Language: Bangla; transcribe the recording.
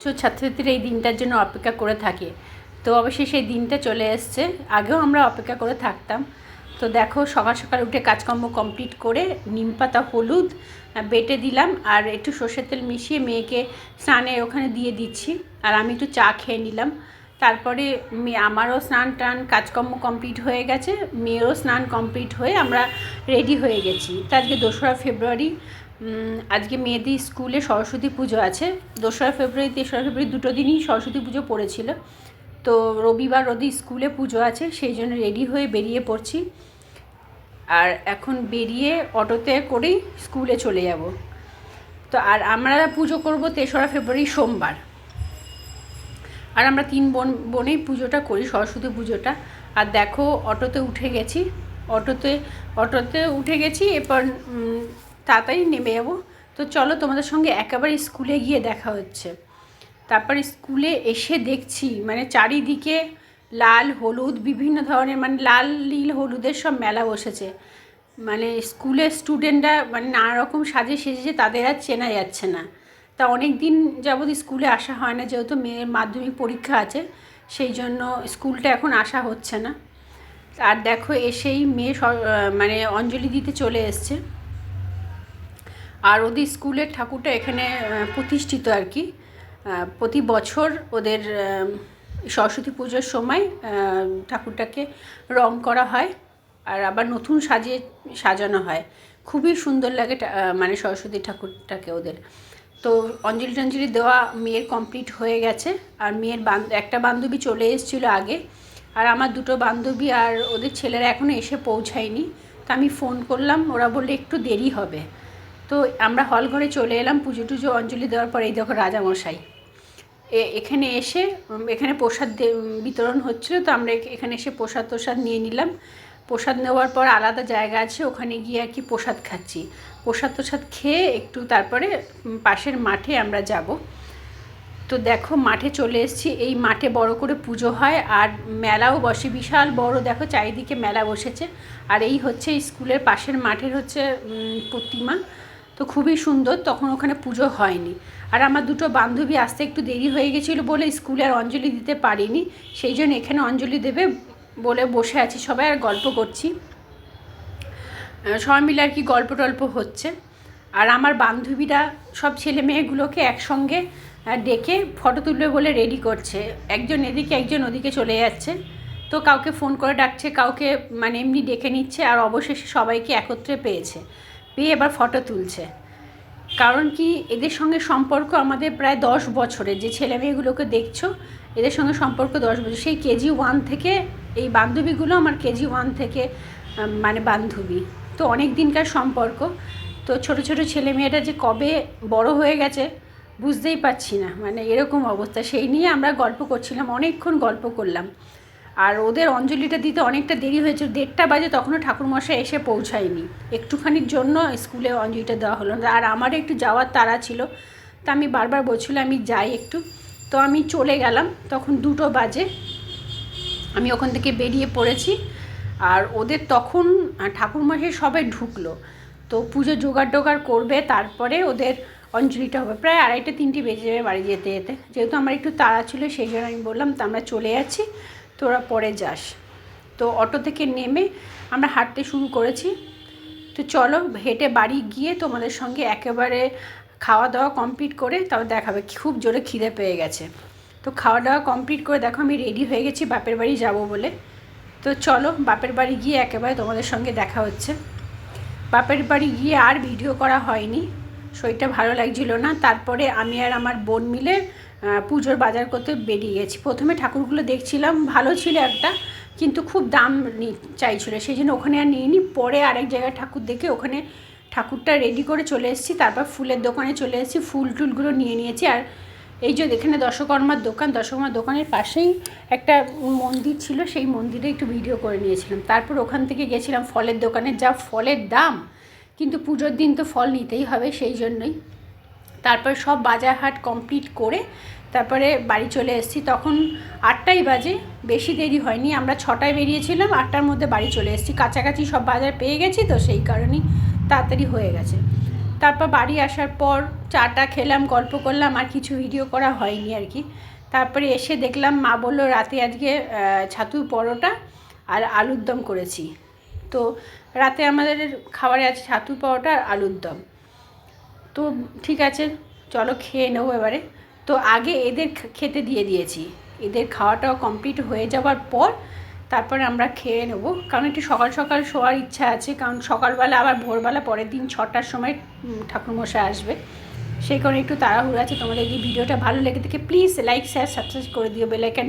ছাত্রছাত্রীরা এই দিনটার জন্য অপেক্ষা করে থাকে। তো অবশ্যই সেই দিনটা চলে এসছে। আগেও আমরা অপেক্ষা করে থাকতাম। তো দেখো সকাল সকাল উঠে কাজকর্ম কমপ্লিট করে নিমপাতা হলুদ বেটে দিলাম আর একটু সর্ষের তেল মিশিয়ে মেয়েকে স্নানে ওখানে দিয়ে দিচ্ছি। আর আমি একটু চা খেয়ে নিলাম। তারপরে আমারও স্নান টান কাজকর্ম কমপ্লিট হয়ে গেছে, মেয়েরও স্নান কমপ্লিট হয়ে আমরা রেডি হয়ে গেছি। তো আজকে 2রা ফেব্রুয়ারি, আজকে মেয়েদের স্কুলে সরস্বতী পুজো আছে। 2রা ফেব্রুয়ারি 3রা ফেব্রুয়ারি দুটো দিনই সরস্বতী পুজো পড়েছিল। তো রবিবার ওদের স্কুলে পুজো আছে, সেই জন্য রেডি হয়ে বেরিয়ে পড়ছি। আর এখন বেরিয়ে অটোতে করেই স্কুলে চলে যাব। তো আর আমরা পুজো করব 3রা ফেব্রুয়ারি সোমবার। আর আমরা 3 বোনেই পুজোটা করি, সরস্বতী পুজোটা। আর দেখো অটোতে উঠে গেছি, অটোতে উঠে গেছি। এরপর তাড়াতাড়ি নেমে যাবো। তো চলো তোমাদের সঙ্গে একেবারে স্কুলে গিয়ে দেখা হচ্ছে। তারপর স্কুলে এসে দেখছি মানে চারিদিকে লাল হলুদ বিভিন্ন ধরনের, মানে লাল নীল হলুদের সব মেলা বসেছে। মানে স্কুলের স্টুডেন্টরা মানে নানা রকম সাজে সেজেছে, তাদের আর চেনা যাচ্ছে না। তা অনেক দিন যাবৎ স্কুলে আসা হয় না, যেহেতু মেয়ের মাধ্যমিক পরীক্ষা আছে, সেই জন্য স্কুলটা এখন আসা হচ্ছে না। আর দেখো এসেই মেয়ে মানে অঞ্জলি দিতে চলে এসছে। আর ওদের স্কুলের ঠাকুরটা এখানে প্রতিষ্ঠিত আর কি। প্রতি বছর ওদের সরস্বতী পুজোর সময় ঠাকুরটাকে রং করা হয় আর আবার নতুন সাজানো হয়। খুবই সুন্দর লাগে মানে সরস্বতী ঠাকুরটাকে ওদের। তো অঞ্জলি টঞ্জলি দেওয়া মেয়ের কমপ্লিট হয়ে গেছে। আর মেয়ের একটা বান্ধবী চলে এসেছিলো আগে, আর আমার দুটো বান্ধবী আর ওদের ছেলেরা এখনও এসে পৌঁছায়নি। তো আমি ফোন করলাম, ওরা বললে একটু দেরি হবে। তো আমরা হল ঘরে চলে এলাম। পুজো টুজো অঞ্জলি দেওয়ার পরে এই দেখো রাজামশাই এখানে এসে এখানে প্রসাদ বিতরণ হচ্ছিলো। তো আমরা এখানে এসে প্রসাদ নিয়ে নিলাম। প্রসাদ নেওয়ার পর আলাদা জায়গা আছে, ওখানে গিয়ে আর কি প্রসাদ খাচ্ছি। প্রসাদ খেয়ে একটু তারপরে পাশের মাঠে আমরা যাব। তো দেখো মাঠে চলে এসেছি। এই মাঠে বড় করে পুজো হয় আর মেলাও বসে, বিশাল বড়। দেখো চারিদিকে মেলা বসেছে। আর এই হচ্ছে স্কুলের পাশের মাঠের হচ্ছে প্রতিমা। তো খুবই সুন্দর। তখন ওখানে পুজো হয়নি। আর আমার দুটো বান্ধবী আসতে একটু দেরি হয়ে গেছিলো বলে স্কুলে আর অঞ্জলি দিতে পারিনি, সেই জন্য এখানে অঞ্জলি দেবে বলে বসে আছি সবাই আর গল্প করছি। সবাই মিলে আর কি গল্প টল্প হচ্ছে। আর আমার বান্ধবীরা সব ছেলে মেয়েগুলোকে একসঙ্গে ডেকে ফটো তুলবে বলে রেডি করছে। একজন এদিকে একজন ওদিকে চলে যাচ্ছে। তো কাউকে ফোন করে ডাকছে, কাউকে মানে এমনি ডেকে নিচ্ছে। আর অবশেষে সবাইকে একত্রে পেয়ে এবার ফটো তুলছে। কারণ কি এদের সঙ্গে সম্পর্ক আমাদের প্রায় 10 বছরের। যে ছেলে মেয়েগুলোকে দেখছো এদের সঙ্গে সম্পর্ক 10 বছর। সেই কেজি 1 থেকে এই বান্ধবীগুলো আমার কেজি 1 থেকে মানে বান্ধবী। তো অনেক দিনকার সম্পর্ক। তো ছোটো ছোটো ছেলেমেয়েরা যে কবে বড় হয়ে গেছে বুঝতেই পারছি না, মানে এরকম অবস্থা। সেই নিয়ে আমরা গল্প করছিলাম, অনেকক্ষণ গল্প করলাম। আর ওদের অঞ্জলিটা দিতে অনেকটা দেরি হয়েছে, 1:30 বাজে, তখনও ঠাকুরমশাই এসে পৌঁছায়নি। একটুখানির জন্য স্কুলে অঞ্জলিটা দেওয়া হলো না। আর আমারও একটু যাওয়ার তাড়া ছিল, তা আমি বারবার বলছিলাম আমি যাই একটু। তো আমি চলে গেলাম, তখন 2টো বাজে। আমি ওখান থেকে বেরিয়ে পড়েছি। আর ওদের তখন ঠাকুরমশাই সবাই ঢুকলো। তো পুজো জোগাড় করবে, তারপরে ওদের অঞ্জলিটা হবে। প্রায় 2:30-3টে বেজে যাবে বাড়ি যেতে যেতে। যেহেতু আমার একটু তাড়া ছিল সেই জন্য আমি বললাম তো আমরা চলে যাচ্ছি, তোরা পরে যাস। তো অটো থেকে নেমে আমরা হাঁটতে শুরু করেছি। তো চলো হেঁটে বাড়ি গিয়ে তোমাদের সঙ্গে একেবারে খাওয়া দাওয়া কমপ্লিট করে তাও দেখাবে। খুব জোরে খিদে পেয়ে গেছে। তো খাওয়া দাওয়া কমপ্লিট করে দেখো আমি রেডি হয়ে গেছি বাপের বাড়ি যাব বলে। তো চলো বাপের বাড়ি গিয়ে একেবারে তোমাদের সঙ্গে দেখা হচ্ছে। বাপের বাড়ি গিয়ে আর ভিডিও করা হয়নি, শরীরটা ভালো লাগছিল না। তারপরে আমি আর আমার বোন মিলে পুজোর বাজার করতে বেরিয়ে গেছি। প্রথমে ঠাকুরগুলো দেখছিলাম, ভালো ছিল একটা, কিন্তু খুব দাম চাইছিল, সেই জন্য ওখানে আর নিইনি। পরে আরেক জায়গায় ঠাকুর দেখে ওখানে ঠাকুরটা রেডি করে চলে এসেছি। তারপর ফুলের দোকানে চলে এসেছি, ফুল টুলগুলো নিয়ে নিয়েছি। আর এই যে এখানে দশকর্মার দোকানের পাশেই একটা মন্দির ছিল, সেই মন্দিরে একটু ভিডিও করে নিয়েছিলাম। তারপর ওখান থেকে গেছিলাম ফলের দোকানে। যা ফলের দাম, কিন্তু পুজোর দিন তো ফল নিতেই হবে, সেই জন্যই। তারপর সব বাজার হাট কমপ্লিট করে তারপরে বাড়ি চলে এসেছি। তখন 8টাই বাজে, বেশি দেরি হয়নি। আমরা 6টায় বেরিয়েছিলাম, 8টার মধ্যে বাড়ি চলে এসেছি। কাছাকাছি সব বাজার পেয়ে গেছি, তো সেই কারণেই তাড়াতাড়ি হয়ে গেছে। তারপর বাড়ি আসার পর চাটা খেলাম, গল্প করলাম, আর কিছু ভিডিও করা হয়নি আর কি। তারপরে এসে দেখলাম মা বললো রাতে আজকে ছাতুর পরোটা আর আলুর দম করেছি। তো রাতে আমাদের খাবারে আছে ছাতুর পরোটা আর আলুর দম। তো ঠিক আছে, চলো খেয়ে নেবো এবারে। তো আগে এদের খেতে দিয়ে দিয়েছি, এদের খাওয়াটাও কমপ্লিট হয়ে যাওয়ার পর তারপরে আমরা খেয়ে নেবো, কারণ একটু সকাল সকাল শোয়ার ইচ্ছা আছে, কারণ সকালবেলা আবার ভোরবেলা পরের দিন 6টার সময় ঠাকুরমশাই আসবে, সেই কারণে একটু তাড়াহুড়ো আছে। তোমাদের এই ভিডিওটা ভালো লেগে থাকে প্লিজ লাইক শেয়ার সাবস্ক্রাইব করে দিও, বেল আইকন